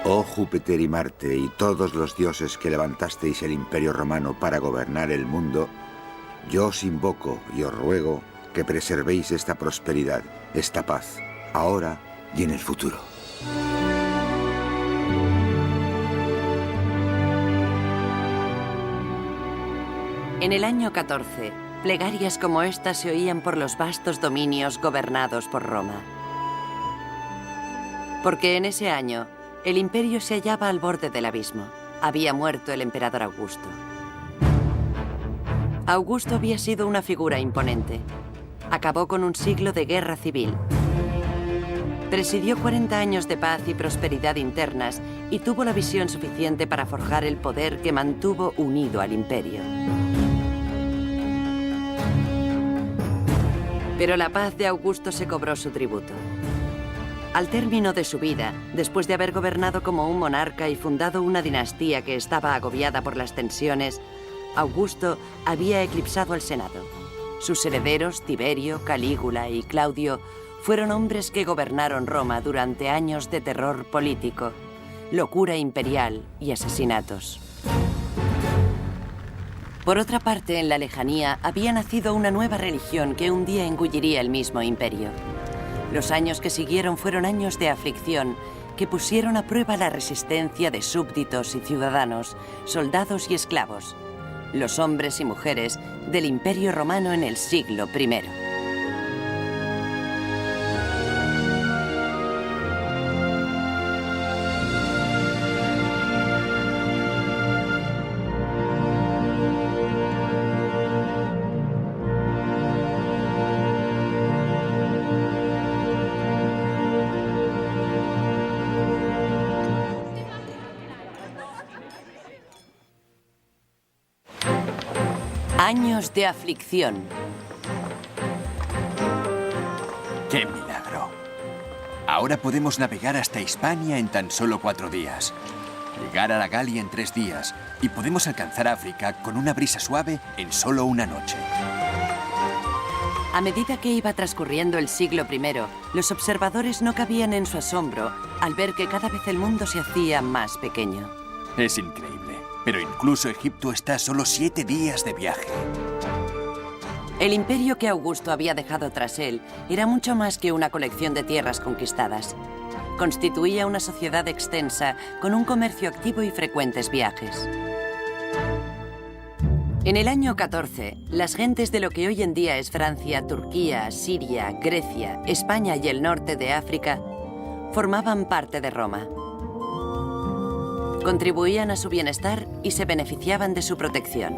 Oh Júpiter y Marte y todos los dioses que levantasteis el Imperio Romano para gobernar el mundo, yo os invoco y os ruego que preservéis esta prosperidad, esta paz, ahora y en el futuro. En el año 14, plegarias como esta se oían por los vastos dominios gobernados por Roma. Porque en ese año, el imperio se hallaba al borde del abismo. Había muerto el emperador Augusto. Augusto había sido una figura imponente. Acabó con un siglo de guerra civil. Presidió 40 años de paz y prosperidad internas y tuvo la visión suficiente para forjar el poder que mantuvo unido al imperio. Pero la paz de Augusto se cobró su tributo. Al término de su vida, después de haber gobernado como un monarca y fundado una dinastía que estaba agobiada por las tensiones, Augusto había eclipsado al Senado. Sus herederos, Tiberio, Calígula y Claudio, fueron hombres que gobernaron Roma durante años de terror político, locura imperial y asesinatos. Por otra parte, en la lejanía había nacido una nueva religión que un día engulliría el mismo imperio. Los años que siguieron fueron años de aflicción que pusieron a prueba la resistencia de súbditos y ciudadanos, soldados y esclavos, los hombres y mujeres del Imperio Romano en el siglo I. Años de aflicción. ¡Qué milagro! Ahora podemos navegar hasta Hispania en tan solo 4 días. Llegar a la Galia en 3 días. Y podemos alcanzar África con una brisa suave en solo una noche. A medida que iba transcurriendo el siglo I, los observadores no cabían en su asombro al ver que cada vez el mundo se hacía más pequeño. Es increíble. Pero incluso Egipto está a solo 7 días de viaje. El imperio que Augusto había dejado tras él era mucho más que una colección de tierras conquistadas. Constituía una sociedad extensa con un comercio activo y frecuentes viajes. En el año 14, las gentes de lo que hoy en día es Francia, Turquía, Siria, Grecia, España y el norte de África formaban parte de Roma. Contribuían a su bienestar y se beneficiaban de su protección.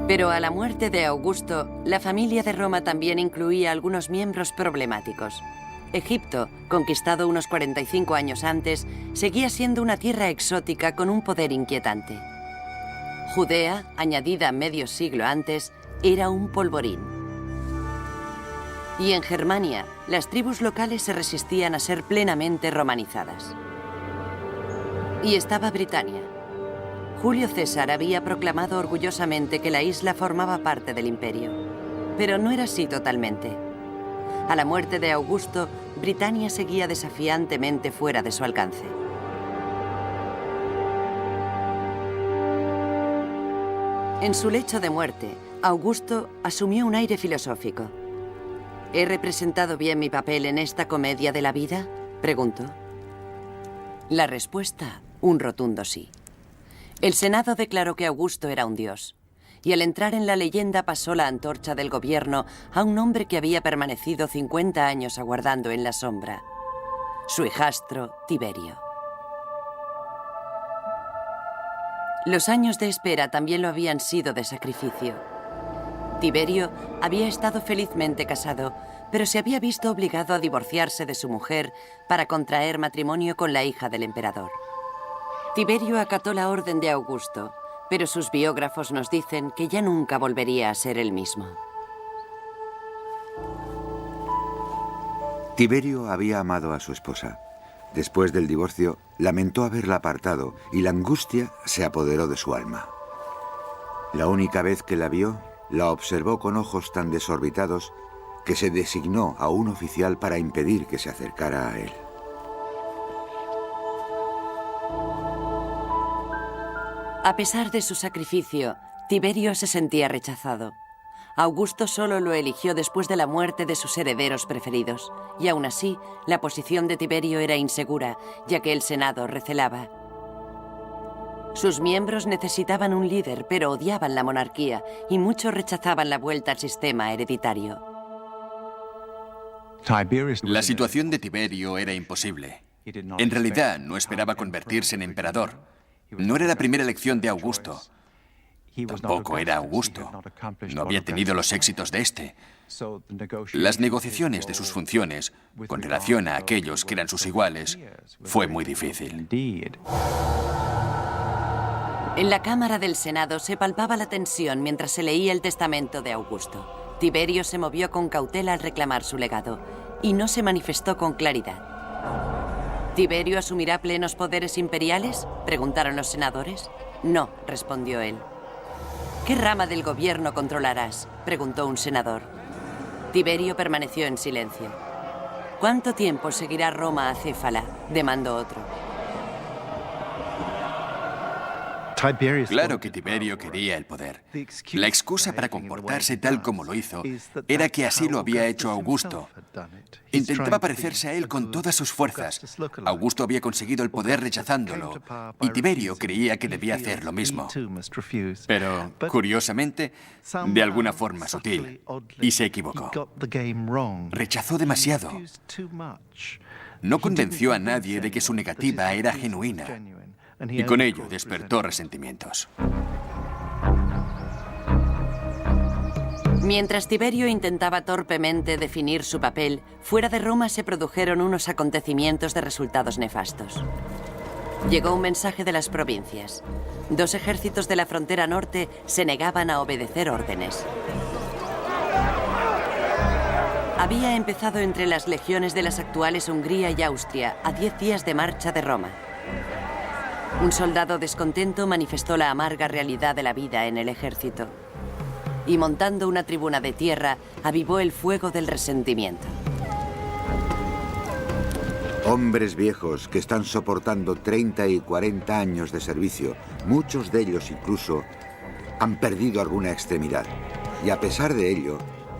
Pero a la muerte de Augusto, la familia de Roma también incluía algunos miembros problemáticos. Egipto, conquistado unos 45 años antes, seguía siendo una tierra exótica con un poder inquietante. Judea, añadida medio siglo antes, era un polvorín. Y en Germania, las tribus locales se resistían a ser plenamente romanizadas. Y estaba Britania. Julio César había proclamado orgullosamente que la isla formaba parte del imperio, pero no era así totalmente. A la muerte de Augusto, Britania seguía desafiantemente fuera de su alcance. En su lecho de muerte, Augusto asumió un aire filosófico. ¿He representado bien mi papel en esta comedia de la vida?, preguntó. La respuesta, un rotundo sí. El Senado declaró que Augusto era un dios, y al entrar en la leyenda pasó la antorcha del gobierno a un hombre que había permanecido 50 años aguardando en la sombra, su hijastro Tiberio. Los años de espera también lo habían sido de sacrificio. Tiberio había estado felizmente casado, pero se había visto obligado a divorciarse de su mujer para contraer matrimonio con la hija del emperador. Tiberio acató la orden de Augusto, pero sus biógrafos nos dicen que ya nunca volvería a ser el mismo. Tiberio había amado a su esposa. Después del divorcio, lamentó haberla apartado y la angustia se apoderó de su alma. La única vez que la vio, la observó con ojos tan desorbitados que se designó a un oficial para impedir que se acercara a él. A pesar de su sacrificio, Tiberio se sentía rechazado. Augusto solo lo eligió después de la muerte de sus herederos preferidos, y aún así, la posición de Tiberio era insegura, ya que el Senado recelaba. Sus miembros necesitaban un líder, pero odiaban la monarquía, y muchos rechazaban la vuelta al sistema hereditario. La situación de Tiberio era imposible. En realidad, no esperaba convertirse en emperador. No era la primera elección de Augusto. Tampoco era Augusto. No había tenido los éxitos de este. Las negociaciones de sus funciones, con relación a aquellos que eran sus iguales, fue muy difícil. En la Cámara del Senado se palpaba la tensión mientras se leía el testamento de Augusto. Tiberio se movió con cautela al reclamar su legado, y no se manifestó con claridad. ¿Tiberio asumirá plenos poderes imperiales?, preguntaron los senadores. No, respondió él. ¿Qué rama del gobierno controlarás?, preguntó un senador. Tiberio permaneció en silencio. ¿Cuánto tiempo seguirá Roma acéfala?, demandó otro. Claro que Tiberio quería el poder. La excusa para comportarse tal como lo hizo era que así lo había hecho Augusto. Intentaba parecerse a él con todas sus fuerzas. Augusto había conseguido el poder rechazándolo, y Tiberio creía que debía hacer lo mismo. Pero, curiosamente, de alguna forma sutil, y se equivocó. Rechazó demasiado. No convenció a nadie de que su negativa era genuina. Y con ello despertó resentimientos. Mientras Tiberio intentaba torpemente definir su papel, fuera de Roma se produjeron unos acontecimientos de resultados nefastos. Llegó un mensaje de las provincias. 2 ejércitos de la frontera norte se negaban a obedecer órdenes. Había empezado entre las legiones de las actuales Hungría y Austria, a 10 días de marcha de Roma. Un soldado descontento manifestó la amarga realidad de la vida en el ejército. Y montando una tribuna de tierra, avivó el fuego del resentimiento. Hombres viejos que están soportando 30 y 40 años de servicio, muchos de ellos incluso, han perdido alguna extremidad. Y a pesar de ello,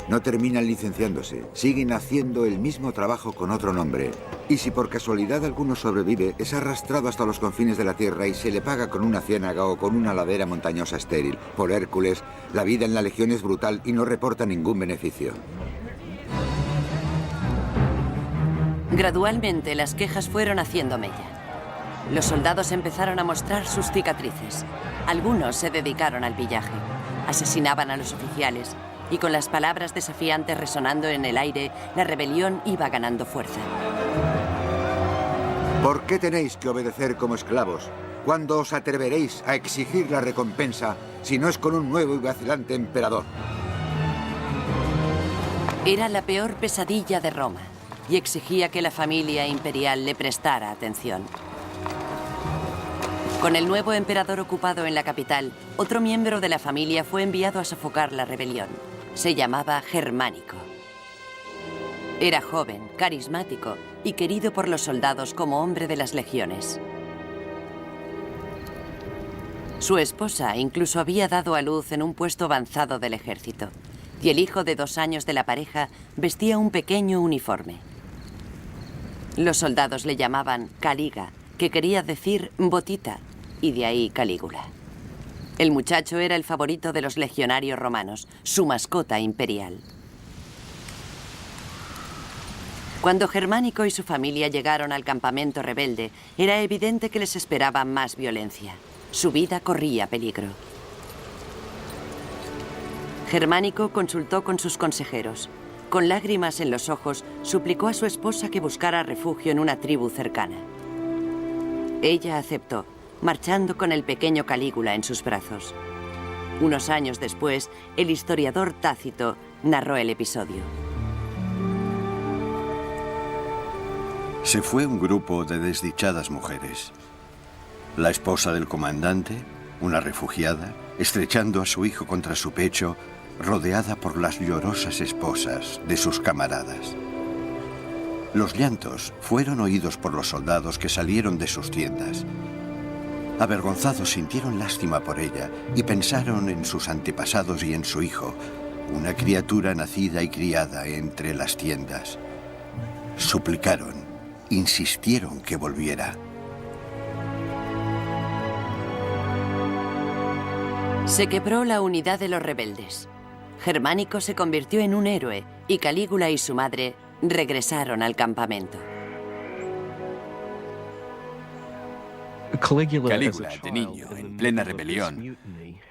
no terminan licenciándose, siguen haciendo el mismo trabajo con otro nombre. Y si por casualidad alguno sobrevive, es arrastrado hasta los confines de la tierra y se le paga con una ciénaga o con una ladera montañosa estéril. Por Hércules, la vida en la legión es brutal y no reporta ningún beneficio. Gradualmente las quejas fueron haciendo mella. Los soldados empezaron a mostrar sus cicatrices. Algunos se dedicaron al pillaje. Asesinaban a los oficiales. Y con las palabras desafiantes resonando en el aire, la rebelión iba ganando fuerza. ¿Por qué tenéis que obedecer como esclavos? ¿Cuándo os atreveréis a exigir la recompensa si no es con un nuevo y vacilante emperador? Era la peor pesadilla de Roma y exigía que la familia imperial le prestara atención. Con el nuevo emperador ocupado en la capital, otro miembro de la familia fue enviado a sofocar la rebelión. Se llamaba Germánico. Era joven, carismático y querido por los soldados como hombre de las legiones. Su esposa incluso había dado a luz en un puesto avanzado del ejército, y el hijo de 2 años de la pareja vestía un pequeño uniforme. Los soldados le llamaban Caliga, que quería decir botita, y de ahí Calígula. El muchacho era el favorito de los legionarios romanos, su mascota imperial. Cuando Germánico y su familia llegaron al campamento rebelde, era evidente que les esperaba más violencia. Su vida corría peligro. Germánico consultó con sus consejeros. Con lágrimas en los ojos, suplicó a su esposa que buscara refugio en una tribu cercana. Ella aceptó, marchando con el pequeño Calígula en sus brazos. Unos años después, el historiador Tácito narró el episodio. Se fue un grupo de desdichadas mujeres. La esposa del comandante, una refugiada, estrechando a su hijo contra su pecho, rodeada por las llorosas esposas de sus camaradas. Los llantos fueron oídos por los soldados que salieron de sus tiendas. Avergonzados sintieron lástima por ella y pensaron en sus antepasados y en su hijo, una criatura nacida y criada entre las tiendas. Suplicaron, insistieron que volviera. Se quebró la unidad de los rebeldes. Germánico se convirtió en un héroe y Calígula y su madre regresaron al campamento. Calígula, de niño, en plena rebelión,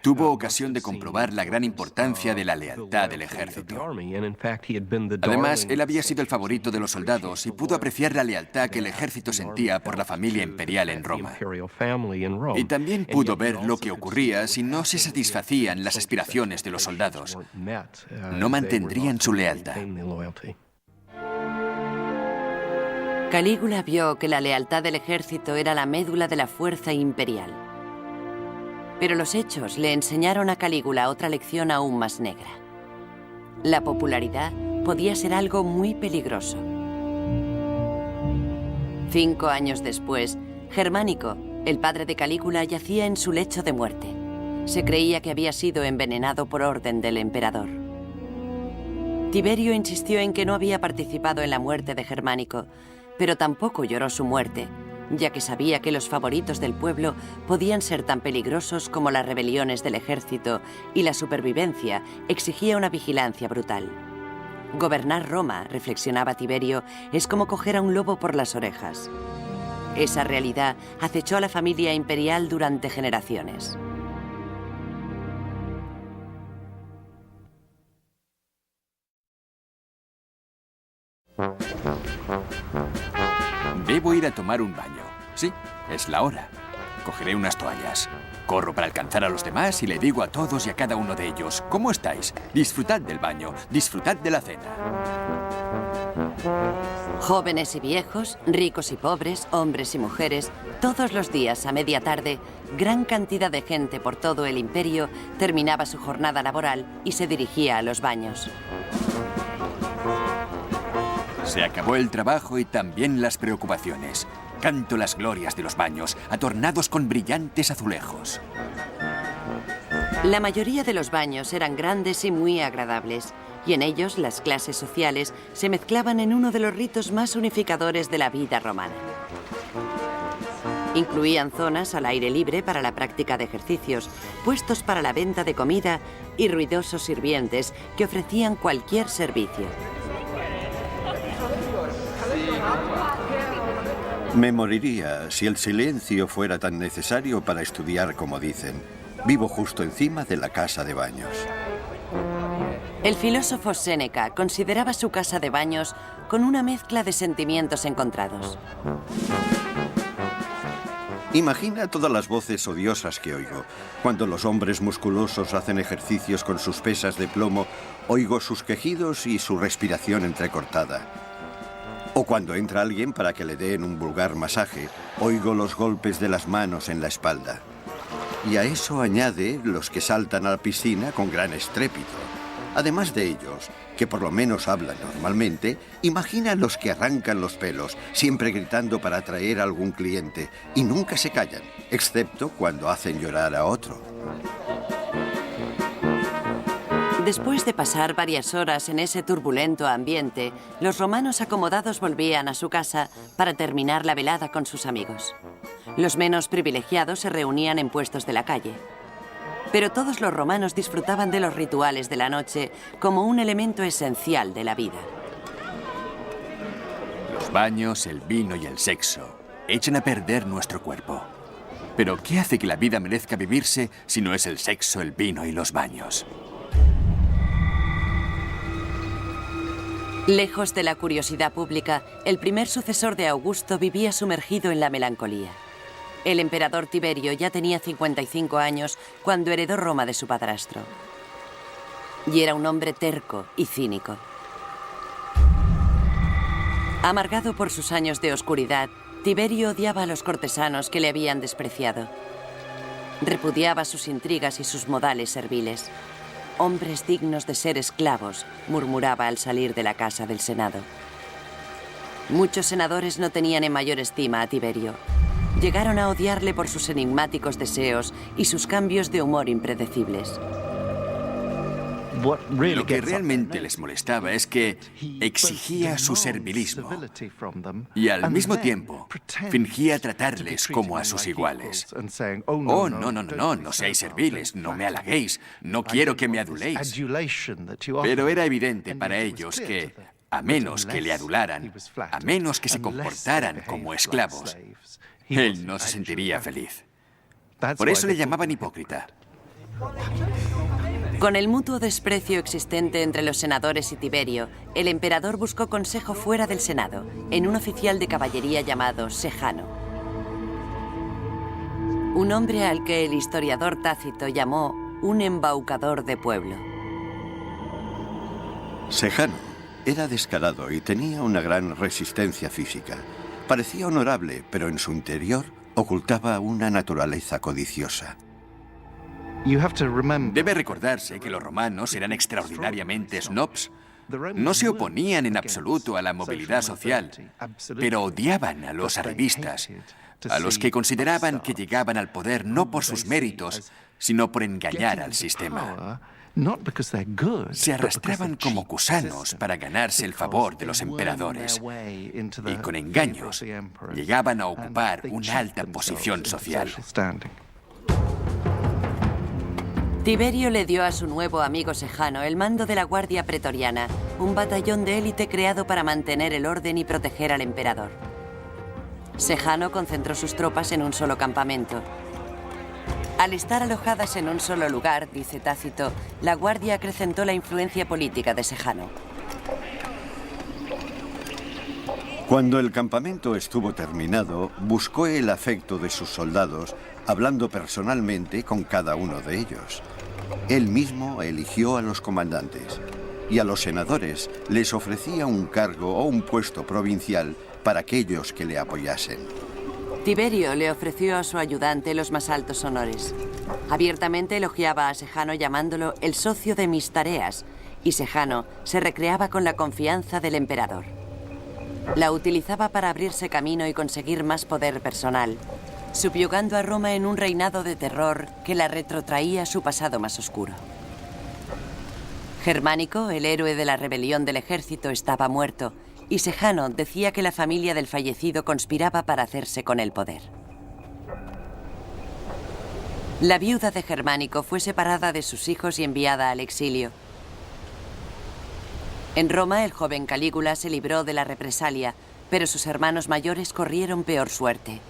tuvo ocasión de comprobar la gran importancia de la lealtad del ejército. Además, él había sido el favorito de los soldados y pudo apreciar la lealtad que el ejército sentía por la familia imperial en Roma. Y también pudo ver lo que ocurría si no se satisfacían las aspiraciones de los soldados. No mantendrían su lealtad. Calígula vio que la lealtad del ejército era la médula de la fuerza imperial. Pero los hechos le enseñaron a Calígula otra lección aún más negra. La popularidad podía ser algo muy peligroso. 5 años después, Germánico, el padre de Calígula, yacía en su lecho de muerte. Se creía que había sido envenenado por orden del emperador. Tiberio insistió en que no había participado en la muerte de Germánico, pero tampoco lloró su muerte, ya que sabía que los favoritos del pueblo podían ser tan peligrosos como las rebeliones del ejército y la supervivencia exigía una vigilancia brutal. Gobernar Roma, reflexionaba Tiberio, es como coger a un lobo por las orejas. Esa realidad acechó a la familia imperial durante generaciones. Debo ir a tomar un baño. Sí, es la hora. Cogeré unas toallas. Corro para alcanzar a los demás y le digo a todos y a cada uno de ellos, ¿cómo estáis? Disfrutad del baño, disfrutad de la cena. Jóvenes y viejos, ricos y pobres, hombres y mujeres, todos los días a media tarde, gran cantidad de gente por todo el imperio terminaba su jornada laboral y se dirigía a los baños. Se acabó el trabajo y también las preocupaciones. Canto las glorias de los baños, adornados con brillantes azulejos. La mayoría de los baños eran grandes y muy agradables, y en ellos las clases sociales se mezclaban en uno de los ritos más unificadores de la vida romana. Incluían zonas al aire libre para la práctica de ejercicios, puestos para la venta de comida y ruidosos sirvientes que ofrecían cualquier servicio. Me moriría si el silencio fuera tan necesario para estudiar como dicen. Vivo justo encima de la casa de baños. El filósofo Séneca consideraba su casa de baños con una mezcla de sentimientos encontrados. Imagina todas las voces odiosas que oigo. Cuando los hombres musculosos hacen ejercicios con sus pesas de plomo, oigo sus quejidos y su respiración entrecortada. O cuando entra alguien para que le den un vulgar masaje, oigo los golpes de las manos en la espalda. Y a eso añade los que saltan a la piscina con gran estrépito. Además de ellos, que por lo menos hablan normalmente, imagina los que arrancan los pelos, siempre gritando para atraer a algún cliente, y nunca se callan, excepto cuando hacen llorar a otro. Después de pasar varias horas en ese turbulento ambiente, los romanos acomodados volvían a su casa para terminar la velada con sus amigos. Los menos privilegiados se reunían en puestos de la calle. Pero todos los romanos disfrutaban de los rituales de la noche como un elemento esencial de la vida. Los baños, el vino y el sexo echan a perder nuestro cuerpo. Pero ¿qué hace que la vida merezca vivirse si no es el sexo, el vino y los baños? Lejos de la curiosidad pública, el primer sucesor de Augusto vivía sumergido en la melancolía. El emperador Tiberio ya tenía 55 años cuando heredó Roma de su padrastro. Y era un hombre terco y cínico. Amargado por sus años de oscuridad, Tiberio odiaba a los cortesanos que le habían despreciado. Repudiaba sus intrigas y sus modales serviles. Hombres dignos de ser esclavos, murmuraba al salir de la casa del Senado. Muchos senadores no tenían en mayor estima a Tiberio. Llegaron a odiarle por sus enigmáticos deseos y sus cambios de humor impredecibles. Lo que realmente les molestaba es que exigía su servilismo y al mismo tiempo fingía tratarles como a sus iguales. Oh, no seáis serviles, no me halaguéis, no quiero que me aduléis. Pero era evidente para ellos que, a menos que le adularan, a menos que se comportaran como esclavos, él no se sentiría feliz. Por eso le llamaban hipócrita. Con el mutuo desprecio existente entre los senadores y Tiberio, el emperador buscó consejo fuera del Senado, en un oficial de caballería llamado Sejano. Un hombre al que el historiador Tácito llamó un embaucador de pueblo. Sejano era descarado y tenía una gran resistencia física. Parecía honorable, pero en su interior ocultaba una naturaleza codiciosa. Debe recordarse que los romanos eran extraordinariamente snobs. No se oponían en absoluto a la movilidad social, pero odiaban a los arribistas, a los que consideraban que llegaban al poder no por sus méritos, sino por engañar al sistema. Se arrastraban como gusanos para ganarse el favor de los emperadores y con engaños llegaban a ocupar una alta posición social. Tiberio le dio a su nuevo amigo Sejano el mando de la Guardia Pretoriana, un batallón de élite creado para mantener el orden y proteger al emperador. Sejano concentró sus tropas en un solo campamento. Al estar alojadas en un solo lugar, dice Tácito, la Guardia acrecentó la influencia política de Sejano. Cuando el campamento estuvo terminado, buscó el afecto de sus soldados, hablando personalmente con cada uno de ellos. Él mismo eligió a los comandantes y a los senadores les ofrecía un cargo o un puesto provincial para aquellos que le apoyasen. Tiberio le ofreció a su ayudante los más altos honores. Abiertamente elogiaba a Sejano llamándolo el socio de mis tareas, y Sejano se recreaba con la confianza del emperador. La utilizaba para abrirse camino y conseguir más poder personal, subyugando a Roma en un reinado de terror que la retrotraía a su pasado más oscuro. Germánico, el héroe de la rebelión del ejército, estaba muerto, y Sejano decía que la familia del fallecido conspiraba para hacerse con el poder. La viuda de Germánico fue separada de sus hijos y enviada al exilio. En Roma, el joven Calígula se libró de la represalia, pero sus hermanos mayores corrieron peor suerte.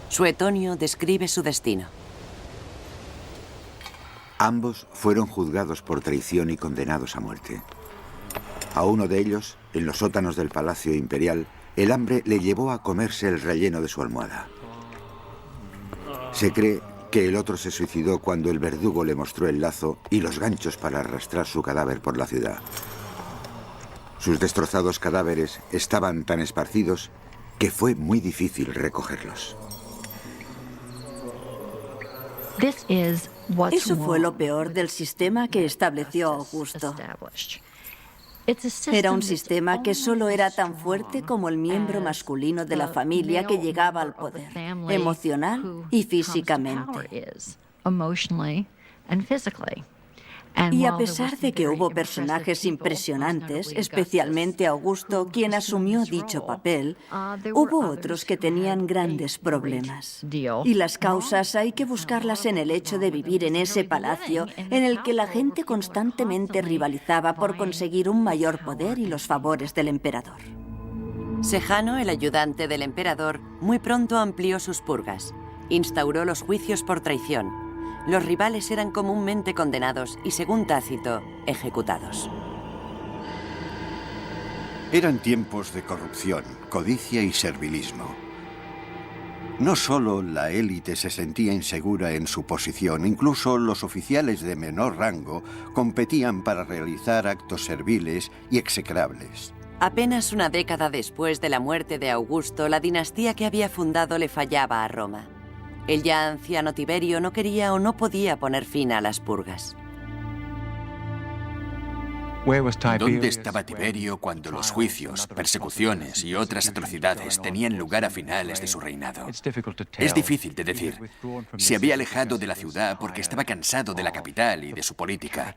Suetonio describe su destino. Ambos fueron juzgados por traición y condenados a muerte. A uno de ellos, en los sótanos del Palacio Imperial, el hambre le llevó a comerse el relleno de su almohada. Se cree que el otro se suicidó cuando el verdugo le mostró el lazo y los ganchos para arrastrar su cadáver por la ciudad. Sus destrozados cadáveres estaban tan esparcidos que fue muy difícil recogerlos. Eso fue lo peor del sistema que estableció Augusto. Era un sistema que solo era tan fuerte como el miembro masculino de la familia que llegaba al poder, emocional y físicamente. Y a pesar de que hubo personajes impresionantes, especialmente Augusto, quien asumió dicho papel, hubo otros que tenían grandes problemas. Y las causas hay que buscarlas en el hecho de vivir en ese palacio en el que la gente constantemente rivalizaba por conseguir un mayor poder y los favores del emperador. Sejano, el ayudante del emperador, muy pronto amplió sus purgas. Instauró los juicios por traición. Los rivales eran comúnmente condenados y, según Tácito, ejecutados. Eran tiempos de corrupción, codicia y servilismo. No solo la élite se sentía insegura en su posición, incluso los oficiales de menor rango competían para realizar actos serviles y execrables. Apenas una década después de la muerte de Augusto, la dinastía que había fundado le fallaba a Roma. El ya anciano Tiberio no quería o no podía poner fin a las purgas. ¿Dónde estaba Tiberio cuando los juicios, persecuciones y otras atrocidades tenían lugar a finales de su reinado? Es difícil de decir. Se había alejado de la ciudad porque estaba cansado de la capital y de su política.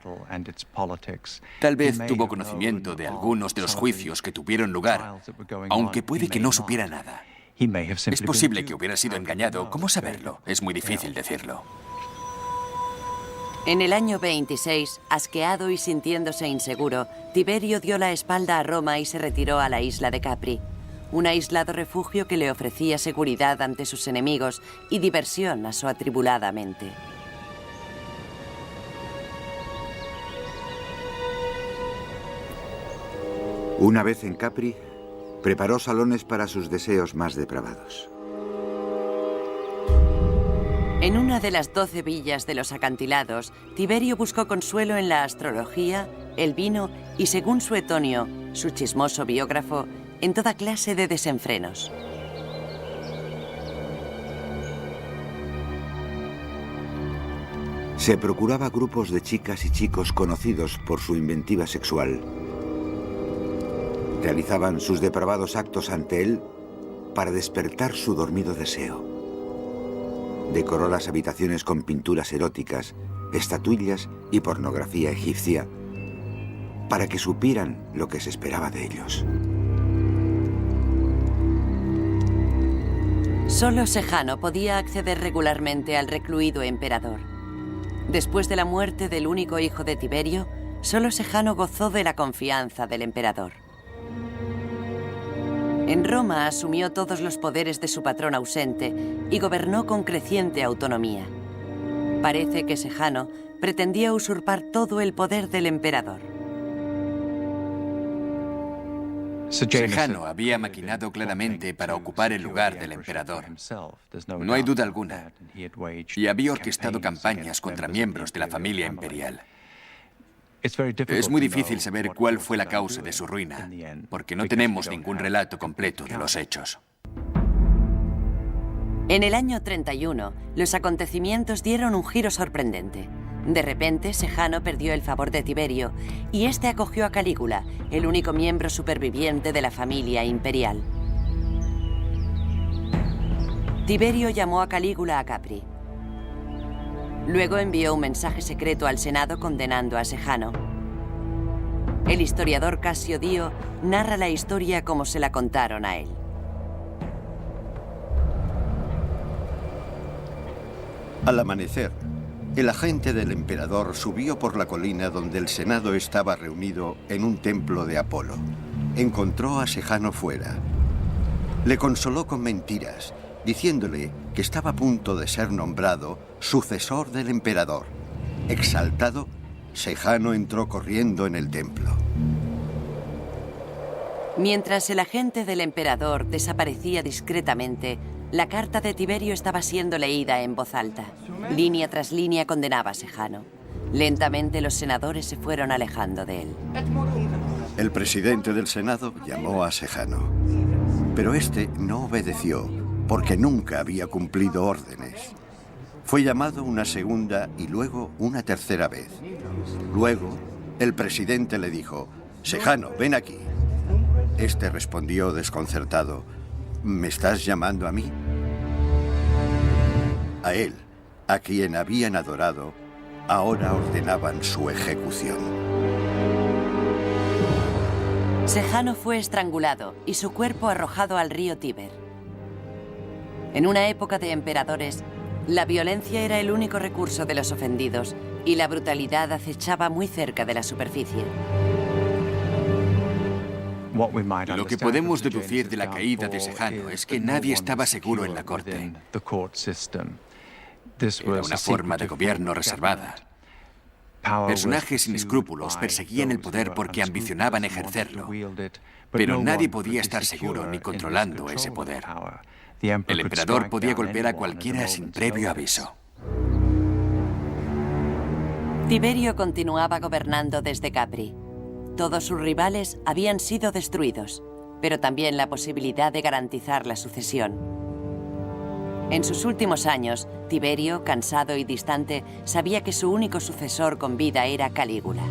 Tal vez tuvo conocimiento de algunos de los juicios que tuvieron lugar, aunque puede que no supiera nada. Es posible que hubiera sido engañado. ¿Cómo saberlo? Es muy difícil decirlo. En el año 26, asqueado y sintiéndose inseguro, Tiberio dio la espalda a Roma y se retiró a la isla de Capri, un aislado refugio que le ofrecía seguridad ante sus enemigos y diversión a su atribulada mente. Una vez en Capri, preparó salones para sus deseos más depravados. En una de las 12 villas de los acantilados, Tiberio buscó consuelo en la astrología, el vino y, según Suetonio, su chismoso biógrafo, en toda clase de desenfrenos. Se procuraba grupos de chicas y chicos conocidos por su inventiva sexual. Realizaban sus depravados actos ante él para despertar su dormido deseo. Decoró las habitaciones con pinturas eróticas, estatuillas y pornografía egipcia, para que supieran lo que se esperaba de ellos. Solo Sejano podía acceder regularmente al recluido emperador. Después de la muerte del único hijo de Tiberio, solo Sejano gozó de la confianza del emperador. En Roma asumió todos los poderes de su patrón ausente y gobernó con creciente autonomía. Parece que Sejano pretendía usurpar todo el poder del emperador. Sejano había maquinado claramente para ocupar el lugar del emperador. No hay duda alguna. Y había orquestado campañas contra miembros de la familia imperial. Es muy difícil saber cuál fue la causa de su ruina, porque no tenemos ningún relato completo de los hechos. En el año 31, los acontecimientos dieron un giro sorprendente. De repente, Sejano perdió el favor de Tiberio y este acogió a Calígula, el único miembro superviviente de la familia imperial. Tiberio llamó a Calígula a Capri. Luego envió un mensaje secreto al Senado condenando a Sejano. El historiador Casio Dio narra la historia como se la contaron a él. Al amanecer, el agente del emperador subió por la colina donde el Senado estaba reunido en un templo de Apolo. Encontró a Sejano fuera. Le consoló con mentiras, diciéndole que estaba a punto de ser nombrado sucesor del emperador. Exaltado, Sejano entró corriendo en el templo. Mientras el agente del emperador desaparecía discretamente, la carta de Tiberio estaba siendo leída en voz alta. Línea tras línea condenaba a Sejano. Lentamente los senadores se fueron alejando de él. El presidente del Senado llamó a Sejano, pero este no obedeció porque nunca había cumplido órdenes. Fue llamado una segunda y luego una tercera vez. Luego, el presidente le dijo: «Sejano, ven aquí». Este respondió desconcertado: «¿Me estás llamando a mí?». A él, a quien habían adorado, ahora ordenaban su ejecución. Sejano fue estrangulado y su cuerpo arrojado al río Tíber. En una época de emperadores, la violencia era el único recurso de los ofendidos y la brutalidad acechaba muy cerca de la superficie. Lo que podemos deducir de la caída de Sejano es que nadie estaba seguro en la corte. Era una forma de gobierno reservada. Personajes sin escrúpulos perseguían el poder porque ambicionaban ejercerlo, pero nadie podía estar seguro ni controlando ese poder. El emperador podía golpear a cualquiera sin previo aviso. Tiberio continuaba gobernando desde Capri. Todos sus rivales habían sido destruidos, pero también la posibilidad de garantizar la sucesión. En sus últimos años, Tiberio, cansado y distante, sabía que su único sucesor con vida era Calígula.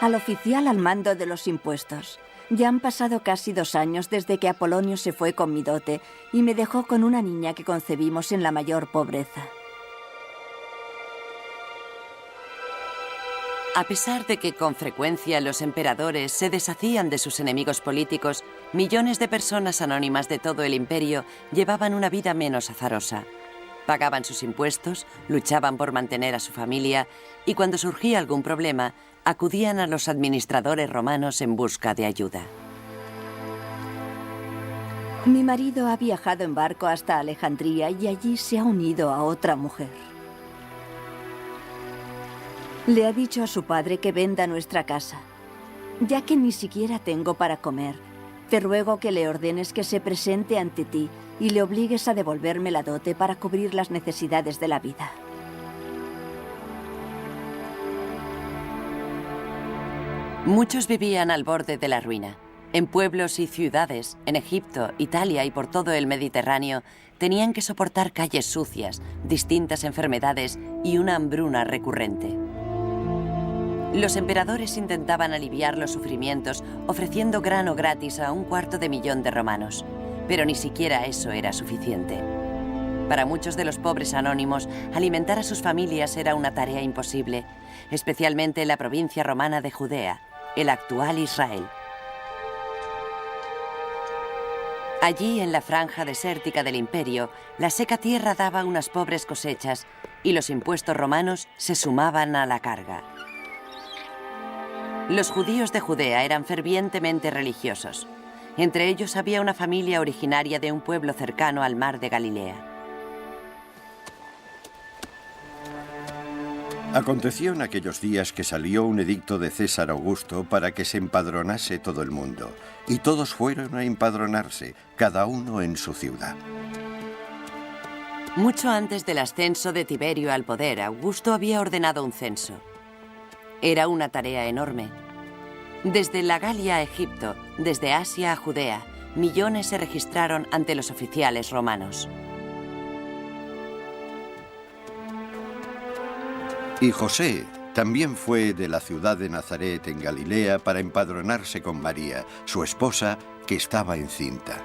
al oficial al mando de los impuestos. Ya han pasado casi 2 años desde que Apolonio se fue con mi dote y me dejó con una niña que concebimos en la mayor pobreza. A pesar de que con frecuencia los emperadores se deshacían de sus enemigos políticos, millones de personas anónimas de todo el imperio llevaban una vida menos azarosa. Pagaban sus impuestos, luchaban por mantener a su familia y cuando surgía algún problema, acudían a los administradores romanos en busca de ayuda. Mi marido ha viajado en barco hasta Alejandría y allí se ha unido a otra mujer. Le ha dicho a su padre que venda nuestra casa. Ya que ni siquiera tengo para comer, te ruego que le ordenes que se presente ante ti y le obligues a devolverme la dote para cubrir las necesidades de la vida. Muchos vivían al borde de la ruina. En pueblos y ciudades, en Egipto, Italia y por todo el Mediterráneo, tenían que soportar calles sucias, distintas enfermedades y una hambruna recurrente. Los emperadores intentaban aliviar los sufrimientos ofreciendo grano gratis a 250.000 de romanos, pero ni siquiera eso era suficiente. Para muchos de los pobres anónimos, alimentar a sus familias era una tarea imposible, especialmente en la provincia romana de Judea, el actual Israel. Allí, en la franja desértica del imperio, la seca tierra daba unas pobres cosechas y los impuestos romanos se sumaban a la carga. Los judíos de Judea eran fervientemente religiosos. Entre ellos había una familia originaria de un pueblo cercano al mar de Galilea. Aconteció en aquellos días que salió un edicto de César Augusto para que se empadronase todo el mundo, y todos fueron a empadronarse, cada uno en su ciudad. Mucho antes del ascenso de Tiberio al poder, Augusto había ordenado un censo. Era una tarea enorme. Desde la Galia a Egipto, desde Asia a Judea, millones se registraron ante los oficiales romanos. Y José también fue de la ciudad de Nazaret en Galilea para empadronarse con María, su esposa, que estaba encinta.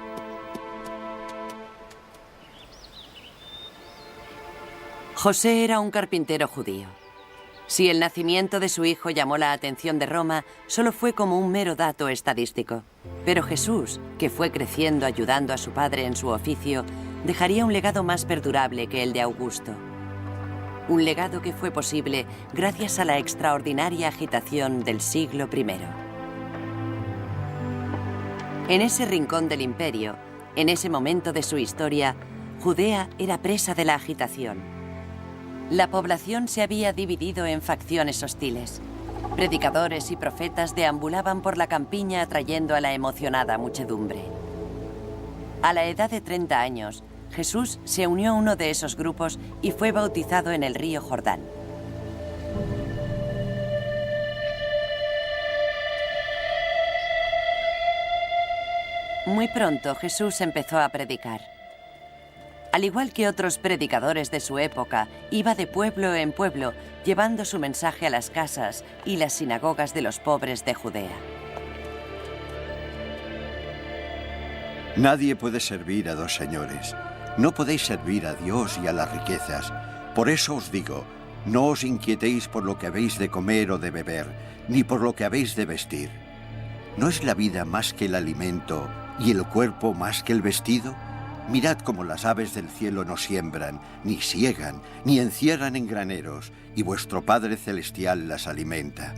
José era un carpintero judío. Si el nacimiento de su hijo llamó la atención de Roma, solo fue como un mero dato estadístico. Pero Jesús, que fue creciendo ayudando a su padre en su oficio, dejaría un legado más perdurable que el de Augusto. Un legado que fue posible gracias a la extraordinaria agitación del siglo I. En ese rincón del imperio, en ese momento de su historia, Judea era presa de la agitación. La población se había dividido en facciones hostiles. Predicadores y profetas deambulaban por la campiña atrayendo a la emocionada muchedumbre. A la edad de 30 años, Jesús se unió a uno de esos grupos y fue bautizado en el río Jordán. Muy pronto Jesús empezó a predicar. Al igual que otros predicadores de su época, iba de pueblo en pueblo, llevando su mensaje a las casas y las sinagogas de los pobres de Judea. Nadie puede servir a 2 señores. No podéis servir a Dios y a las riquezas. Por eso os digo, no os inquietéis por lo que habéis de comer o de beber, ni por lo que habéis de vestir. ¿No es la vida más que el alimento y el cuerpo más que el vestido? Mirad cómo las aves del cielo no siembran, ni siegan, ni encierran en graneros, y vuestro Padre Celestial las alimenta.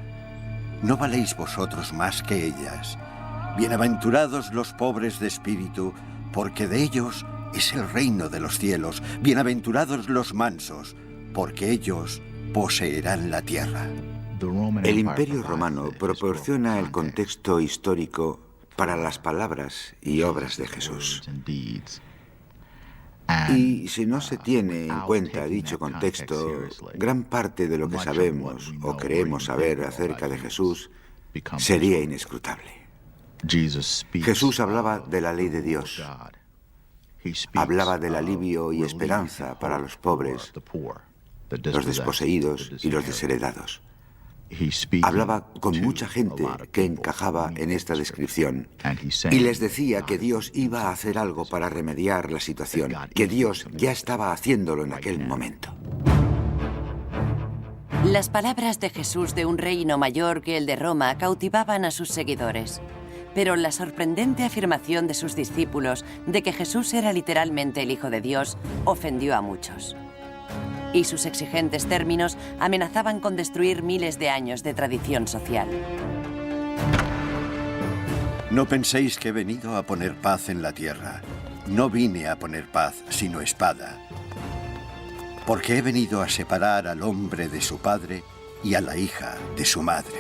¿No valéis vosotros más que ellas? Bienaventurados los pobres de espíritu, porque de ellos es el reino de los cielos. Bienaventurados los mansos, porque ellos poseerán la tierra. El Imperio Romano proporciona el contexto histórico para las palabras y obras de Jesús. Y si no se tiene en cuenta dicho contexto, gran parte de lo que sabemos o creemos saber acerca de Jesús sería inescrutable. Jesús hablaba de la ley de Dios. Hablaba del alivio y esperanza para los pobres, los desposeídos y los desheredados. Hablaba con mucha gente que encajaba en esta descripción y les decía que Dios iba a hacer algo para remediar la situación, que Dios ya estaba haciéndolo en aquel momento. Las palabras de Jesús de un reino mayor que el de Roma cautivaban a sus seguidores. Pero la sorprendente afirmación de sus discípulos de que Jesús era literalmente el Hijo de Dios ofendió a muchos. Y sus exigentes términos amenazaban con destruir miles de años de tradición social. No penséis que he venido a poner paz en la tierra. No vine a poner paz, sino espada. Porque he venido a separar al hombre de su padre y a la hija de su madre.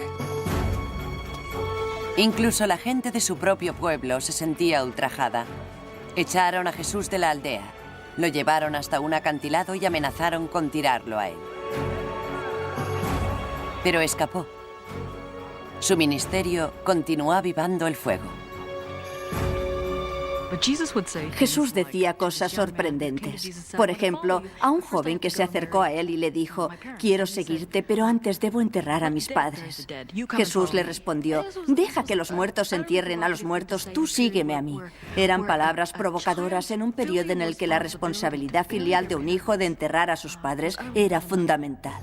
Incluso la gente de su propio pueblo se sentía ultrajada. Echaron a Jesús de la aldea. Lo llevaron hasta un acantilado y amenazaron con tirarlo a él. Pero escapó. Su ministerio continuó avivando el fuego. Jesús decía cosas sorprendentes. Por ejemplo, a un joven que se acercó a él y le dijo: «Quiero seguirte, pero antes debo enterrar a mis padres». Jesús le respondió: «Deja que los muertos entierren a los muertos, tú sígueme a mí». Eran palabras provocadoras en un periodo en el que la responsabilidad filial de un hijo de enterrar a sus padres era fundamental.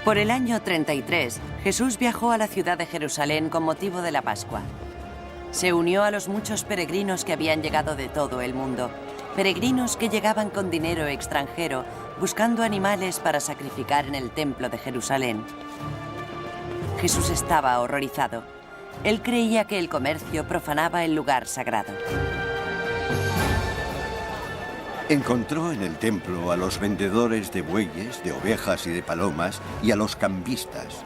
Por el año 33, Jesús viajó a la ciudad de Jerusalén con motivo de la Pascua. Se unió a los muchos peregrinos que habían llegado de todo el mundo, peregrinos que llegaban con dinero extranjero buscando animales para sacrificar en el templo de Jerusalén. Jesús estaba horrorizado. Él creía que el comercio profanaba el lugar sagrado. Encontró en el templo a los vendedores de bueyes, de ovejas y de palomas y a los cambistas.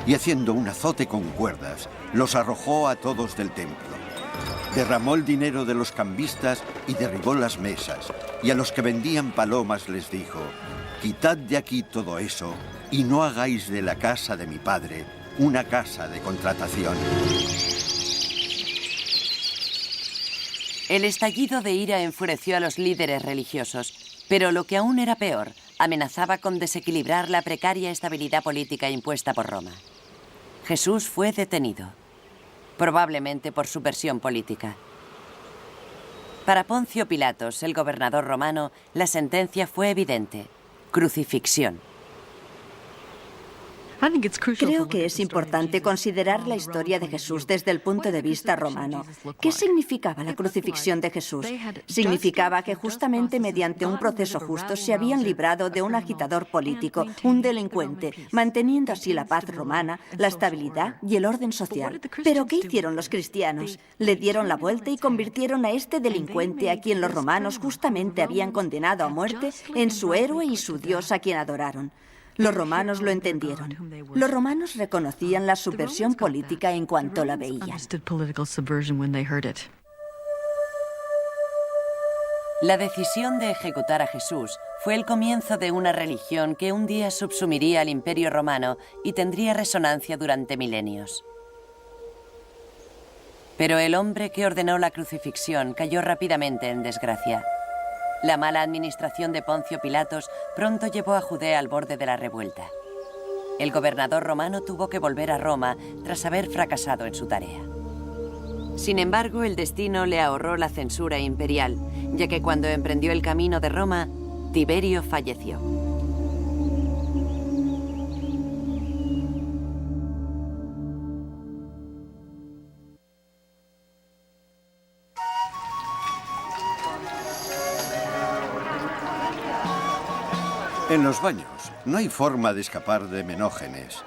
Y haciendo un azote con cuerdas, los arrojó a todos del templo. Derramó el dinero de los cambistas y derribó las mesas. Y a los que vendían palomas les dijo: «Quitad de aquí todo eso y no hagáis de la casa de mi padre una casa de contratación». El estallido de ira enfureció a los líderes religiosos, pero lo que aún era peor, amenazaba con desequilibrar la precaria estabilidad política impuesta por Roma. Jesús fue detenido, probablemente por subversión política. Para Poncio Pilatos, el gobernador romano, la sentencia fue evidente: crucifixión. Creo que es importante considerar la historia de Jesús desde el punto de vista romano. ¿Qué significaba la crucifixión de Jesús? Significaba que justamente mediante un proceso justo se habían librado de un agitador político, un delincuente, manteniendo así la paz romana, la estabilidad y el orden social. ¿Pero qué hicieron los cristianos? Le dieron la vuelta y convirtieron a este delincuente, a quien los romanos justamente habían condenado a muerte, en su héroe y su Dios a quien adoraron. Los romanos lo entendieron. Los romanos reconocían la subversión política en cuanto la veían. La decisión de ejecutar a Jesús fue el comienzo de una religión que un día subsumiría al Imperio Romano y tendría resonancia durante milenios. Pero el hombre que ordenó la crucifixión cayó rápidamente en desgracia. La mala administración de Poncio Pilatos pronto llevó a Judea al borde de la revuelta. El gobernador romano tuvo que volver a Roma tras haber fracasado en su tarea. Sin embargo, el destino le ahorró la censura imperial, ya que cuando emprendió el camino de Roma, Tiberio falleció. En los baños no hay forma de escapar de Menógenes.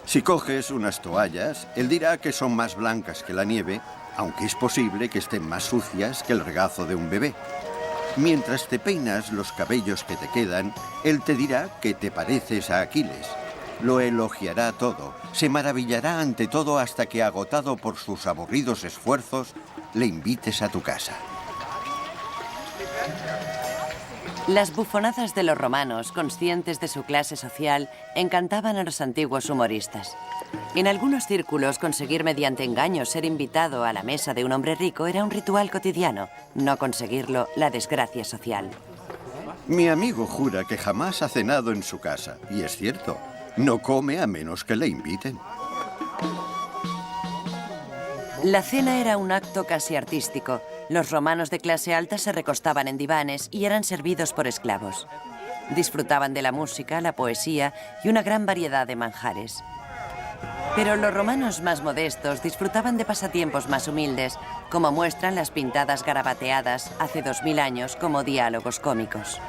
Si coges unas toallas, él dirá que son más blancas que la nieve, aunque es posible que estén más sucias que el regazo de un bebé. Mientras te peinas los cabellos que te quedan, él te dirá que te pareces a Aquiles. Lo elogiará todo, se maravillará ante todo hasta que, agotado por sus aburridos esfuerzos, le invites a tu casa. Las bufonadas de los romanos, conscientes de su clase social, encantaban a los antiguos humoristas. En algunos círculos, conseguir mediante engaños ser invitado a la mesa de un hombre rico era un ritual cotidiano. No conseguirlo, la desgracia social. Mi amigo jura que jamás ha cenado en su casa, y es cierto. No come a menos que le inviten. La cena era un acto casi artístico. Los romanos de clase alta se recostaban en divanes y eran servidos por esclavos. Disfrutaban de la música, la poesía y una gran variedad de manjares. Pero los romanos más modestos disfrutaban de pasatiempos más humildes, como muestran las pintadas garabateadas hace 2000 años como diálogos cómicos.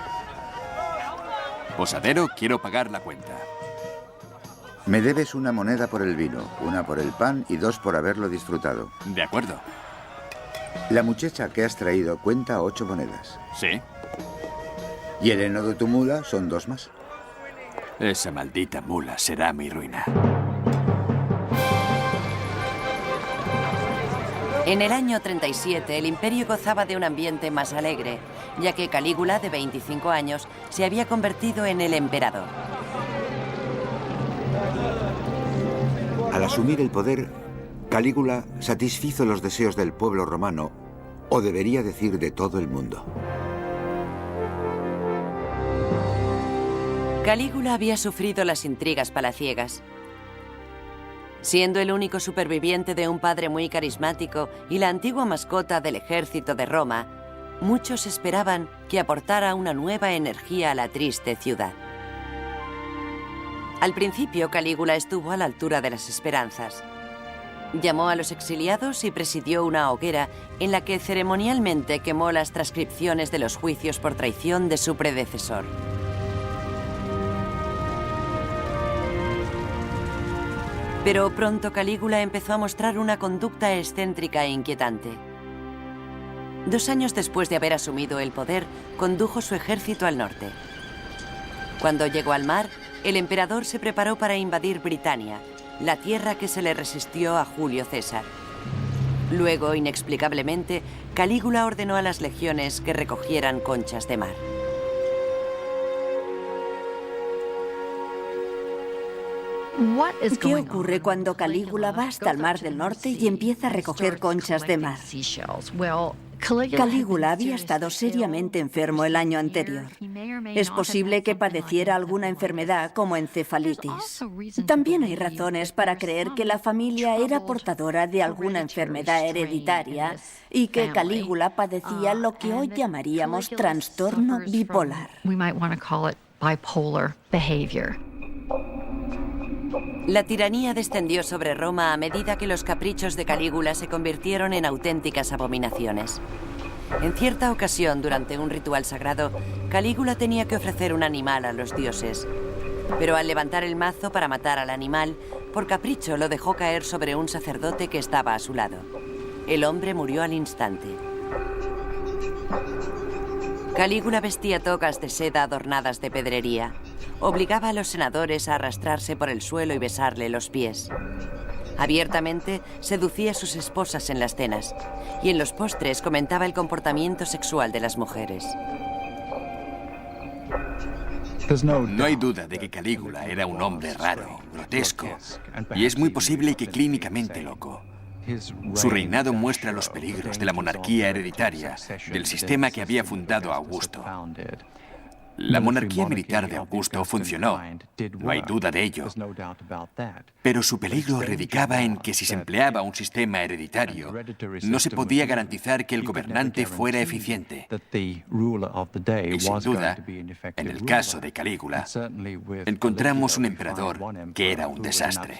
Posadero, quiero pagar la cuenta. Me debes una moneda por el vino, una por el pan y 2 por haberlo disfrutado. De acuerdo. La muchacha que has traído cuenta 8 monedas. Sí. Y el heno de tu mula son 2 más. Esa maldita mula será mi ruina. En el año 37, el imperio gozaba de un ambiente más alegre, ya que Calígula, de 25 años, se había convertido en el emperador. Al asumir el poder, Calígula satisfizo los deseos del pueblo romano, o debería decir de todo el mundo. Calígula había sufrido las intrigas palaciegas. Siendo el único superviviente de un padre muy carismático y la antigua mascota del ejército de Roma, muchos esperaban que aportara una nueva energía a la triste ciudad. Al principio, Calígula estuvo a la altura de las esperanzas. Llamó a los exiliados y presidió una hoguera en la que ceremonialmente quemó las transcripciones de los juicios por traición de su predecesor. Pero pronto Calígula empezó a mostrar una conducta excéntrica e inquietante. 2 años después de haber asumido el poder, condujo su ejército al norte. Cuando llegó al mar, el emperador se preparó para invadir Britania, la tierra que se le resistió a Julio César. Luego, inexplicablemente, Calígula ordenó a las legiones que recogieran conchas de mar. ¿Qué ocurre cuando Calígula va hasta el Mar del Norte y empieza a recoger conchas de mar? Calígula había estado seriamente enfermo el año anterior. Es posible que padeciera alguna enfermedad como encefalitis. También hay razones para creer que la familia era portadora de alguna enfermedad hereditaria y que Calígula padecía lo que hoy llamaríamos trastorno bipolar. La tiranía descendió sobre Roma a medida que los caprichos de Calígula se convirtieron en auténticas abominaciones. En cierta ocasión, durante un ritual sagrado, Calígula tenía que ofrecer un animal a los dioses. Pero al levantar el mazo para matar al animal, por capricho lo dejó caer sobre un sacerdote que estaba a su lado. El hombre murió al instante. Calígula vestía togas de seda adornadas de pedrería. Obligaba a los senadores a arrastrarse por el suelo y besarle los pies. Abiertamente seducía a sus esposas en las cenas y en los postres comentaba el comportamiento sexual de las mujeres. No hay duda de que Calígula era un hombre raro, grotesco, y es muy posible que clínicamente loco. Su reinado muestra los peligros de la monarquía hereditaria, del sistema que había fundado Augusto. La monarquía militar de Augusto funcionó, no hay duda de ello, pero su peligro radicaba en que si se empleaba un sistema hereditario, no se podía garantizar que el gobernante fuera eficiente. Y sin duda, en el caso de Calígula, encontramos un emperador que era un desastre.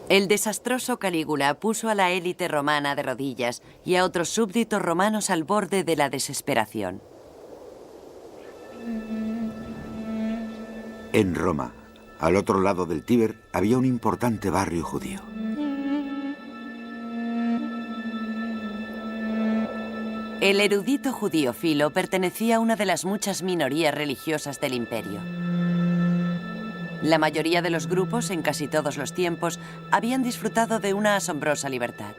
El desastroso Calígula puso a la élite romana de rodillas y a otros súbditos romanos al borde de la desesperación. En Roma, al otro lado del Tíber, había un importante barrio judío. El erudito judío Filo pertenecía a una de las muchas minorías religiosas del imperio. La mayoría de los grupos, en casi todos los tiempos, habían disfrutado de una asombrosa libertad.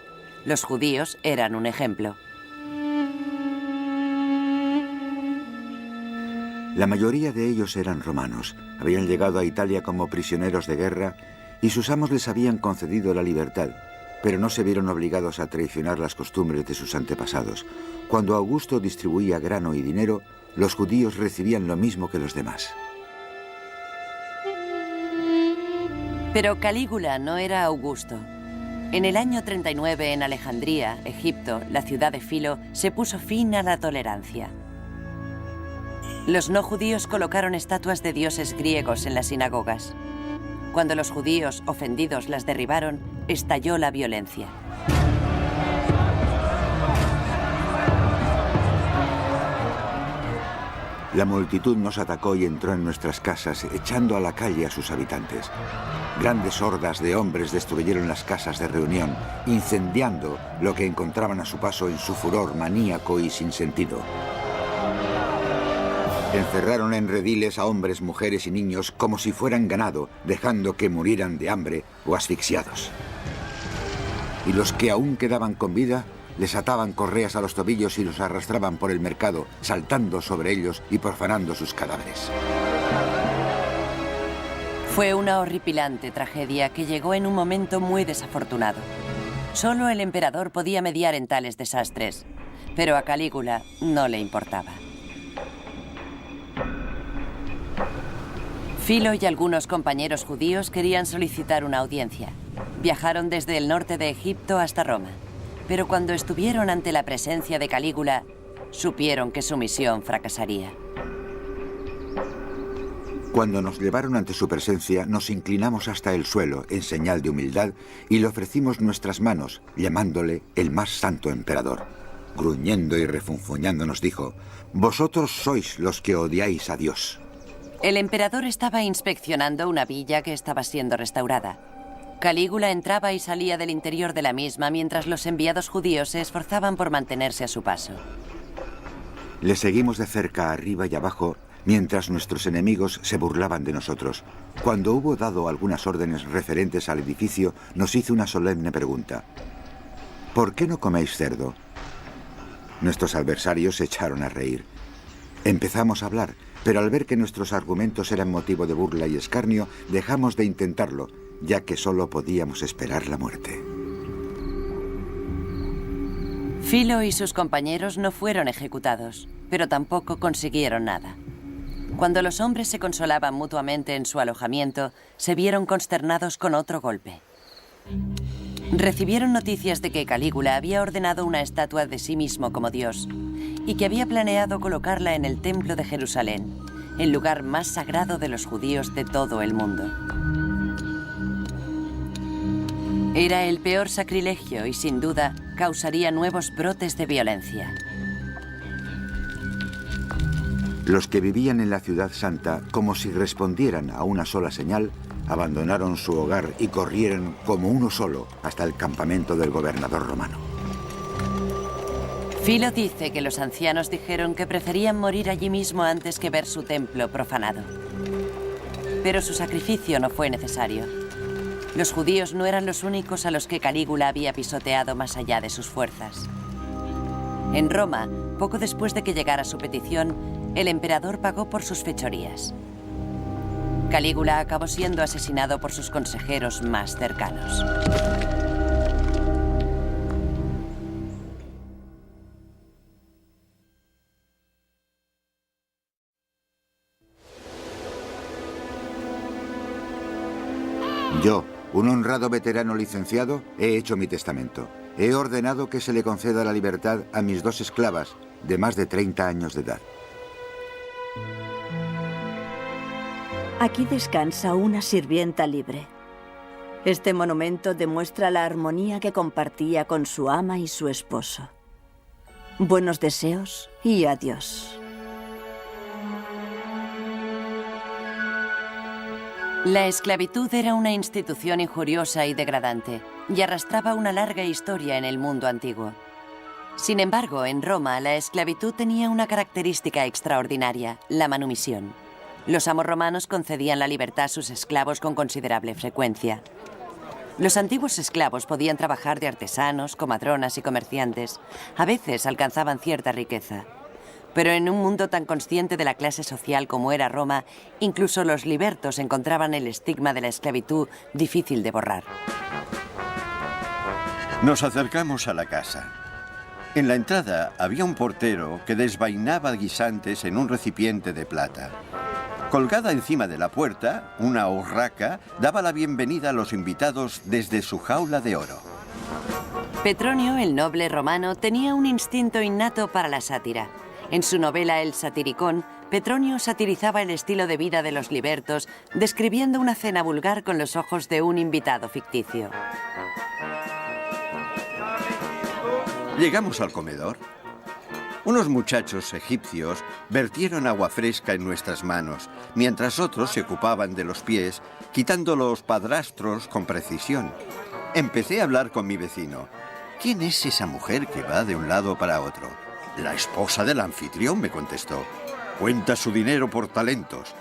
Los judíos eran un ejemplo. La mayoría de ellos eran romanos. Habían llegado a Italia como prisioneros de guerra y sus amos les habían concedido la libertad, pero no se vieron obligados a traicionar las costumbres de sus antepasados. Cuando Augusto distribuía grano y dinero, los judíos recibían lo mismo que los demás. Pero Calígula no era Augusto. En el año 39, en Alejandría, Egipto, la ciudad de Filo, se puso fin a la tolerancia. Los no judíos colocaron estatuas de dioses griegos en las sinagogas. Cuando los judíos, ofendidos, las derribaron, estalló la violencia. La multitud nos atacó y entró en nuestras casas, echando a la calle a sus habitantes. Grandes hordas de hombres destruyeron las casas de reunión, incendiando lo que encontraban a su paso en su furor maníaco y sin sentido. Encerraron en rediles a hombres, mujeres y niños como si fueran ganado, dejando que murieran de hambre o asfixiados. Y los que aún quedaban con vida les ataban correas a los tobillos y los arrastraban por el mercado, saltando sobre ellos y profanando sus cadáveres. Fue una horripilante tragedia que llegó en un momento muy desafortunado. Solo el emperador podía mediar en tales desastres, pero a Calígula no le importaba. Filo y algunos compañeros judíos querían solicitar una audiencia. Viajaron desde el norte de Egipto hasta Roma. Pero cuando estuvieron ante la presencia de Calígula, supieron que su misión fracasaría. Cuando nos llevaron ante su presencia, nos inclinamos hasta el suelo en señal de humildad y le ofrecimos nuestras manos, llamándole el más santo emperador. Gruñendo y refunfuñando nos dijo: «Vosotros sois los que odiáis a Dios». El emperador estaba inspeccionando una villa que estaba siendo restaurada. Calígula entraba y salía del interior de la misma mientras los enviados judíos se esforzaban por mantenerse a su paso. Le seguimos de cerca arriba y abajo mientras nuestros enemigos se burlaban de nosotros. Cuando hubo dado algunas órdenes referentes al edificio, nos hizo una solemne pregunta: ¿por qué no coméis cerdo? Nuestros adversarios se echaron a reír. Empezamos a hablar, pero al ver que nuestros argumentos eran motivo de burla y escarnio, dejamos de intentarlo, ya que solo podíamos esperar la muerte. Filo y sus compañeros no fueron ejecutados, pero tampoco consiguieron nada. Cuando los hombres se consolaban mutuamente en su alojamiento, se vieron consternados con otro golpe. Recibieron noticias de que Calígula había ordenado una estatua de sí mismo como Dios y que había planeado colocarla en el templo de Jerusalén, el lugar más sagrado de los judíos de todo el mundo. Era el peor sacrilegio y, sin duda, causaría nuevos brotes de violencia. Los que vivían en la ciudad santa, como si respondieran a una sola señal, abandonaron su hogar y corrieron como uno solo hasta el campamento del gobernador romano. Filo dice que los ancianos dijeron que preferían morir allí mismo antes que ver su templo profanado. Pero su sacrificio no fue necesario. Los judíos no eran los únicos a los que Calígula había pisoteado más allá de sus fuerzas. En Roma, poco después de que llegara su petición, el emperador pagó por sus fechorías. Calígula acabó siendo asesinado por sus consejeros más cercanos. Yo, un honrado veterano licenciado, he hecho mi testamento. He ordenado que se le conceda la libertad a mis 2 esclavas de más de 30 años de edad. Aquí descansa una sirvienta libre. Este monumento demuestra la armonía que compartía con su ama y su esposo. Buenos deseos y adiós. La esclavitud era una institución injuriosa y degradante, y arrastraba una larga historia en el mundo antiguo. Sin embargo, en Roma, la esclavitud tenía una característica extraordinaria: la manumisión. Los amos romanos concedían la libertad a sus esclavos con considerable frecuencia. Los antiguos esclavos podían trabajar de artesanos, comadronas y comerciantes. A veces alcanzaban cierta riqueza. Pero en un mundo tan consciente de la clase social como era Roma, incluso los libertos encontraban el estigma de la esclavitud difícil de borrar. Nos acercamos a la casa. En la entrada había un portero que desvainaba guisantes en un recipiente de plata. Colgada encima de la puerta, una urraca daba la bienvenida a los invitados desde su jaula de oro. Petronio, el noble romano, tenía un instinto innato para la sátira. En su novela El Satiricón, Petronio satirizaba el estilo de vida de los libertos, describiendo una cena vulgar con los ojos de un invitado ficticio. Llegamos al comedor. Unos muchachos egipcios vertieron agua fresca en nuestras manos, mientras otros se ocupaban de los pies, quitando los padrastros con precisión. Empecé a hablar con mi vecino. ¿Quién es esa mujer que va de un lado para otro? La esposa del anfitrión, me contestó. Cuenta su dinero por talentos.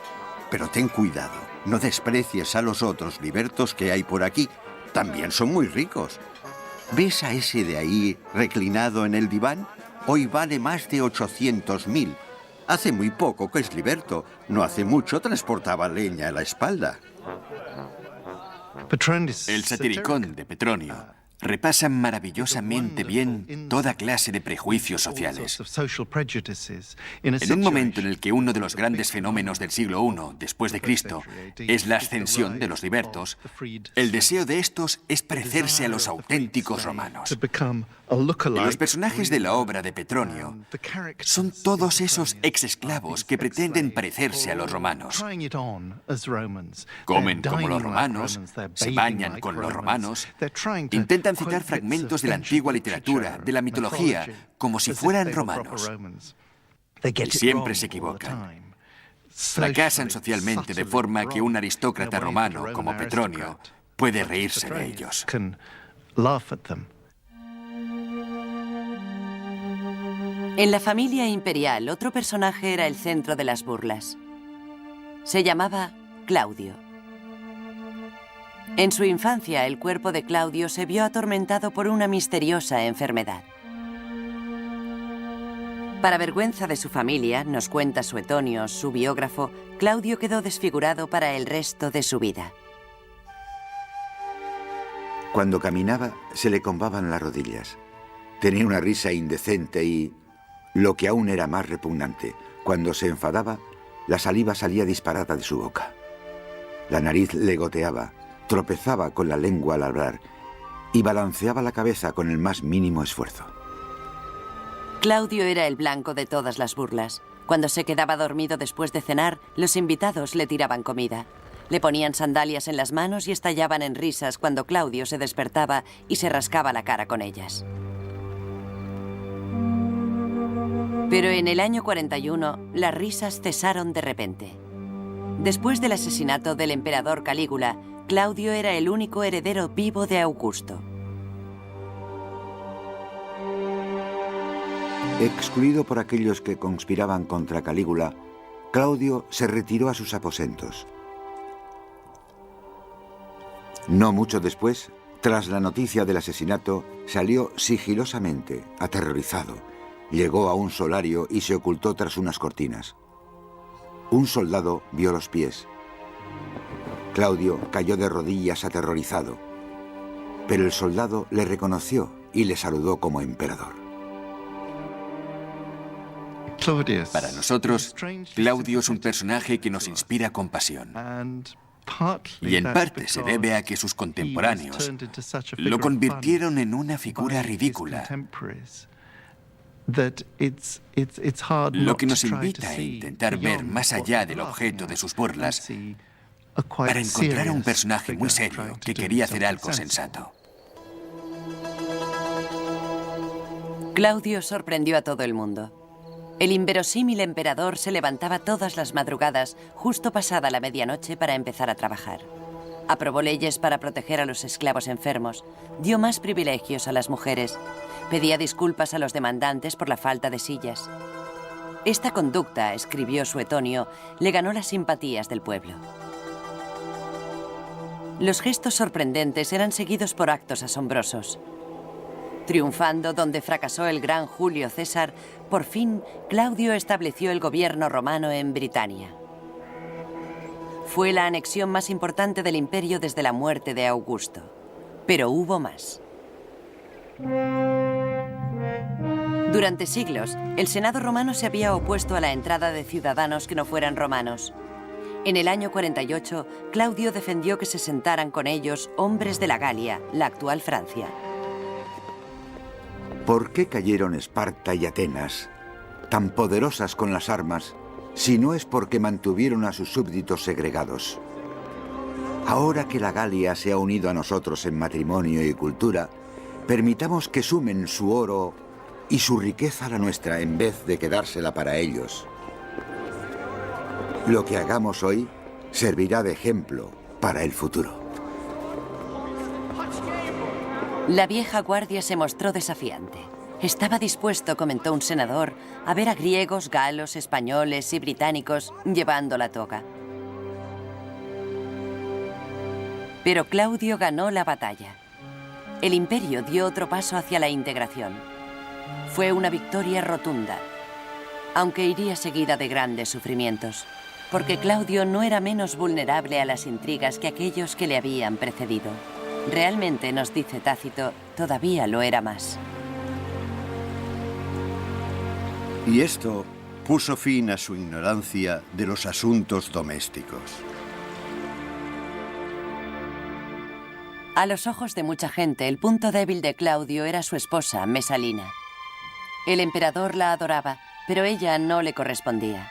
Pero ten cuidado, no desprecies a los otros libertos que hay por aquí. También son muy ricos. ¿Ves a ese de ahí reclinado en el diván? Hoy vale más de 800.000. Hace muy poco que es liberto. No hace mucho transportaba leña a la espalda. El Satiricón de Petronio repasa maravillosamente bien toda clase de prejuicios sociales. En un momento en el que uno de los grandes fenómenos del siglo I después de Cristo es la ascensión de los libertos, el deseo de estos es parecerse a los auténticos romanos. Los personajes de la obra de Petronio son todos esos ex-esclavos que pretenden parecerse a los romanos. Comen como los romanos, se bañan con los romanos, intentan citar fragmentos de la antigua literatura, de la mitología, como si fueran romanos. Y siempre se equivocan. Fracasan socialmente de forma que un aristócrata romano como Petronio puede reírse de ellos. En la familia imperial, otro personaje era el centro de las burlas. Se llamaba Claudio. En su infancia, el cuerpo de Claudio se vio atormentado por una misteriosa enfermedad. Para vergüenza de su familia, nos cuenta Suetonio, su biógrafo, Claudio quedó desfigurado para el resto de su vida. Cuando caminaba, se le combaban las rodillas. Tenía una risa indecente y, lo que aún era más repugnante, cuando se enfadaba, la saliva salía disparada de su boca. La nariz le goteaba, tropezaba con la lengua al hablar y balanceaba la cabeza con el más mínimo esfuerzo. Claudio era el blanco de todas las burlas. Cuando se quedaba dormido después de cenar, los invitados le tiraban comida. Le ponían sandalias en las manos y estallaban en risas cuando Claudio se despertaba y se rascaba la cara con ellas. Pero en el año 41, las risas cesaron de repente. Después del asesinato del emperador Calígula, Claudio era el único heredero vivo de Augusto. Excluido por aquellos que conspiraban contra Calígula, Claudio se retiró a sus aposentos. No mucho después, tras la noticia del asesinato, salió sigilosamente, aterrorizado. Llegó a un solario y se ocultó tras unas cortinas. Un soldado vio los pies. Claudio cayó de rodillas aterrorizado, pero el soldado le reconoció y le saludó como emperador. Para nosotros, Claudio es un personaje que nos inspira compasión. Y en parte se debe a que sus contemporáneos lo convirtieron en una figura ridícula. Lo que nos invita a intentar ver más allá del objeto de sus burlas para encontrar a un personaje muy serio que quería hacer algo sensato. Claudio sorprendió a todo el mundo. El inverosímil emperador se levantaba todas las madrugadas, justo pasada la medianoche, para empezar a trabajar. Aprobó leyes para proteger a los esclavos enfermos, dio más privilegios a las mujeres, pedía disculpas a los demandantes por la falta de sillas. Esta conducta, escribió Suetonio, le ganó las simpatías del pueblo. Los gestos sorprendentes eran seguidos por actos asombrosos. Triunfando donde fracasó el gran Julio César, por fin Claudio estableció el gobierno romano en Britania. Fue la anexión más importante del imperio desde la muerte de Augusto. Pero hubo más. Durante siglos, el Senado romano se había opuesto a la entrada de ciudadanos que no fueran romanos. En el año 48, Claudio defendió que se sentaran con ellos hombres de la Galia, la actual Francia. ¿Por qué cayeron Esparta y Atenas, tan poderosas con las armas, si no es porque mantuvieron a sus súbditos segregados? Ahora que la Galia se ha unido a nosotros en matrimonio y cultura, permitamos que sumen su oro y su riqueza a la nuestra en vez de quedársela para ellos. Lo que hagamos hoy servirá de ejemplo para el futuro. La vieja guardia se mostró desafiante. Estaba dispuesto, comentó un senador, a ver a griegos, galos, españoles y británicos llevando la toga. Pero Claudio ganó la batalla. El imperio dio otro paso hacia la integración. Fue una victoria rotunda, aunque iría seguida de grandes sufrimientos, porque Claudio no era menos vulnerable a las intrigas que aquellos que le habían precedido. Realmente, nos dice Tácito, todavía lo era más. Y esto puso fin a su ignorancia de los asuntos domésticos. A los ojos de mucha gente, el punto débil de Claudio era su esposa, Mesalina. El emperador la adoraba, pero ella no le correspondía.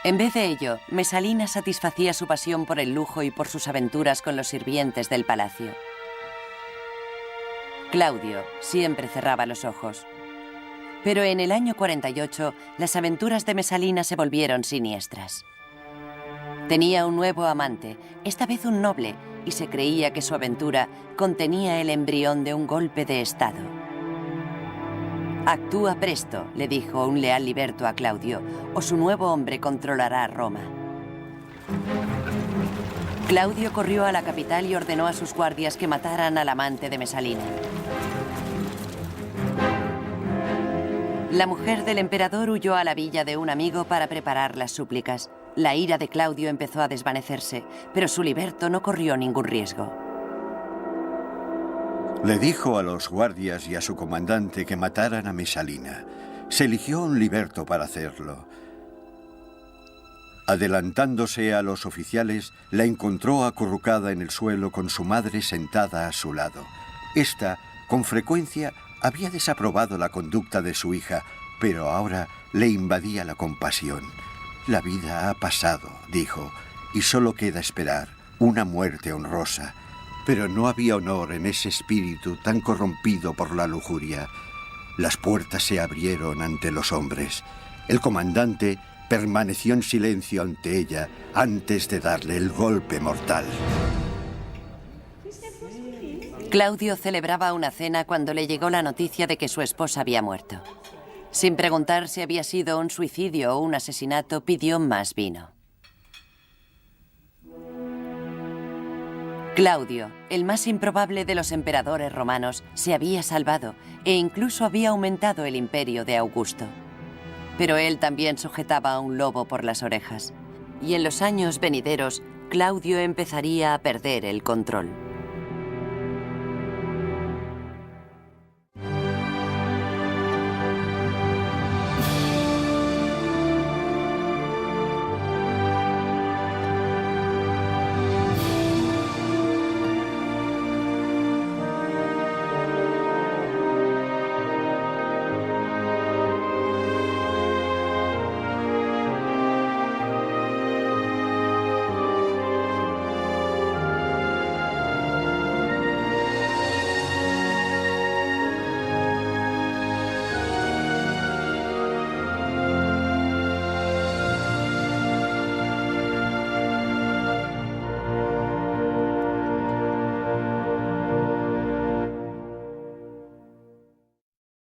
En vez de ello, Mesalina satisfacía su pasión por el lujo y por sus aventuras con los sirvientes del palacio. Claudio siempre cerraba los ojos. Pero en el año 48, las aventuras de Mesalina se volvieron siniestras. Tenía un nuevo amante, esta vez un noble, y se creía que su aventura contenía el embrión de un golpe de estado. «Actúa presto», le dijo un leal liberto a Claudio, «o su nuevo hombre controlará Roma». Claudio corrió a la capital y ordenó a sus guardias que mataran al amante de Mesalina. La mujer del emperador huyó a la villa de un amigo para preparar las súplicas. La ira de Claudio empezó a desvanecerse, pero su liberto no corrió ningún riesgo. Le dijo a los guardias y a su comandante que mataran a Mesalina. Se eligió un liberto para hacerlo. Adelantándose a los oficiales, la encontró acurrucada en el suelo con su madre sentada a su lado. Esta, con frecuencia, había desaprobado la conducta de su hija, pero ahora le invadía la compasión. La vida ha pasado, dijo, y solo queda esperar una muerte honrosa. Pero no había honor en ese espíritu tan corrompido por la lujuria. Las puertas se abrieron ante los hombres. El comandante permaneció en silencio ante ella antes de darle el golpe mortal. Claudio celebraba una cena cuando le llegó la noticia de que su esposa había muerto. Sin preguntar si había sido un suicidio o un asesinato, pidió más vino. Claudio, el más improbable de los emperadores romanos, se había salvado e incluso había aumentado el imperio de Augusto. Pero él también sujetaba a un lobo por las orejas. Y en los años venideros, Claudio empezaría a perder el control.